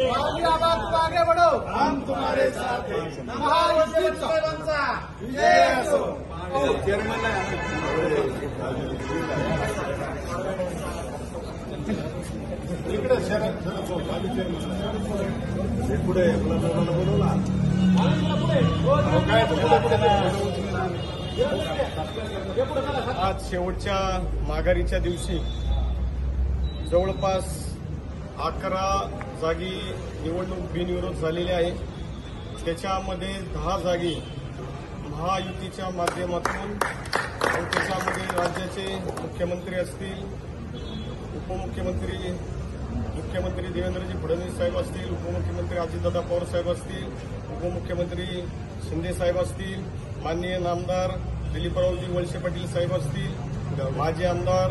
तुम आगे बढ़ो, हम तुम्हारे साथ हैं। महायुतीचा विजय असो। इकडे शरद पुढे बोलवला आज शेवटच्या माघारीच्या दिवशी जवळपास 11 जागी निवडणूक बिनविरोध झालेली आहे। त्याच्यामध्ये 10 जागी महायुतीच्या माध्यमातून आणि त्याच्यामध्ये राज्याचे मुख्यमंत्री असतील, मुख्यमंत्री देवेंद्रजी फडणवीस साहेब असतील, उपमुख्यमंत्री अजितदादा पवार साहेब असतील, उपमुख्यमंत्री शिंदे साहेब असतील, माननीय नामदार दिलीपरावजी वळसे पाटील साहेब असतील, माजी आमदार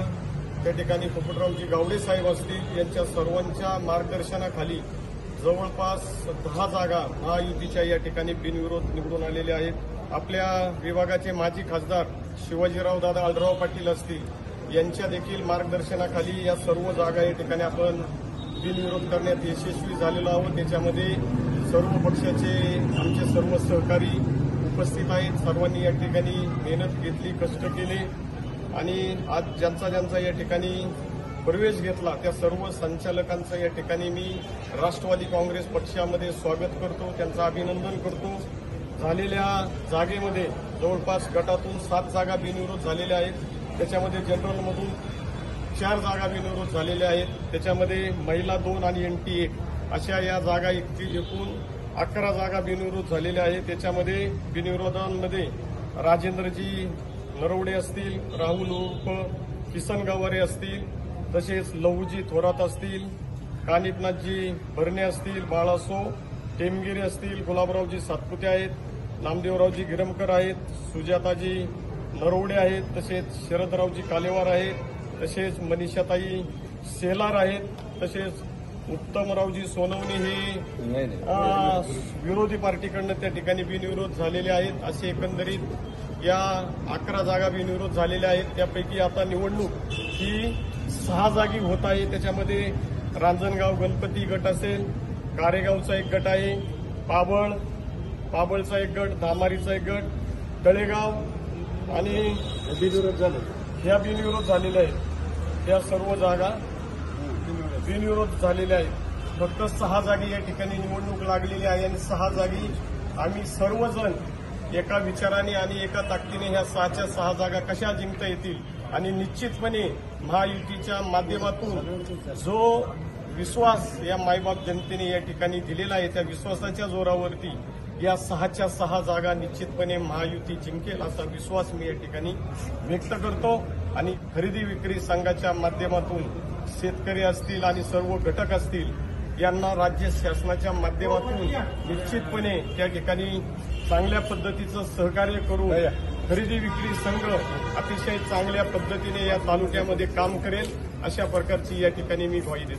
त्या ठिकाणी पोपटरावजी गावडे साहेब असतील, यांच्या सर्वांच्या मार्गदर्शनाखाली जवळपास 10 जागा महायुतीच्या या ठिकाणी बिनविरोध निवडून आलेल्या आहेत। आपल्या विभागाचे माजी खासदार शिवाजीराव दादा आढळराव पाटील असतील, यांच्या देखील मार्गदर्शनाखाली या सर्व जागा या ठिकाणी आपण बिनविरोध करण्यात यशस्वी झालेलो आहोत। त्याच्यामध्ये सर्व पक्षाचे आमचे सर्व सहकारी उपस्थित आहेत। सर्वांनी या ठिकाणी मेहनत घेतली, कष्ट केले आणि आज ज्यांचा या ठिकाणी प्रवेश घेतला त्या सर्व संचालकांचं या ठिकाणी मी राष्ट्रवादी काँग्रेस पक्षामध्ये स्वागत करतो, त्यांचं अभिनंदन करतो। झालेल्या जागेमध्ये जवळपास गटातून 7 जागा बिनविरोध झालेल्या आहेत। त्याच्यामध्ये जनरलमधून 4 जागा बिनविरोध झालेल्या आहेत। त्याच्यामध्ये महिला 2 आणि एनटी 1 अशा या जागा एकूण 11 जागा बिनविरोध झालेल्या आहेत। त्याच्यामध्ये बिनविरोधांमध्ये राजेंद्रजी नरवडे असतील, राहुल उर्फ किसन गवारे असतील, तसेच लहूजी थोरात असतील, कानिपनाथजी भरणे असतील, बाळासो टेमगिरे असतील, गुलाबरावजी सातपुते आहेत, नामदेवरावजी गिरमकर आहेत, सुजाताजी नरवडे आहेत, तसेच शरदरावजी कालेवार आहेत, तसेच मनीषाताई सेलार आहेत, तसेच उत्तमरावजी सोनवणे हे विरोधी पार्टीकडनं त्या ठिकाणी बिनविरोध झालेले आहेत। असे एकंदरीत या 11 जागा बिनविरोध झालेल्या आहेत। त्यापैकी आता निवडणूक ही 6 जागी होत आहे। त्याच्यामध्ये रांजणगाव गणपती गट असेल, कारेगावचा एक गट आहे, पाबळचा एक गट, धामारीचा एक गट, तळेगाव आणि बिनविरोध झाले। ह्या बिनविरोध झालेल्या आहेत। त्या सर्व जागा बिनविरोध झालेल्या आहेत। फक्त 6 जागी या ठिकाणी निवडणूक लागलेली आहे आणि 6 जागी आम्ही सर्वजण एका विचाराने आणि एका ताकदीने ह्या 6च्या 6 जागा कशा जिंकता येतील आणि निश्चितपणे महायुतीच्या माध्यमातून जो विश्वास या मायबाप जनतेने या ठिकाणी दिलेला आहे त्या विश्वासाच्या जोरावरती या 6च्या 6 जागा निश्चितपणे महायुती जिंकेल असा विश्वास मी या ठिकाणी व्यक्त करतो। आणि खरेदी विक्री संघाच्या माध्यमातून शेतकरी असतील आणि सर्व घटक असतील यांना राज्य शासनाच्या माध्यमातून निश्चितपणे त्या ठिकाणी चांगल्या पद्धतीचं सहकार्य करून खरेदी विक्री संघ अतिशय चांगल्या पद्धतीने या तालुक्यामध्ये काम करेल अशा प्रकारची या ठिकाणी मी ग्वाही देतो।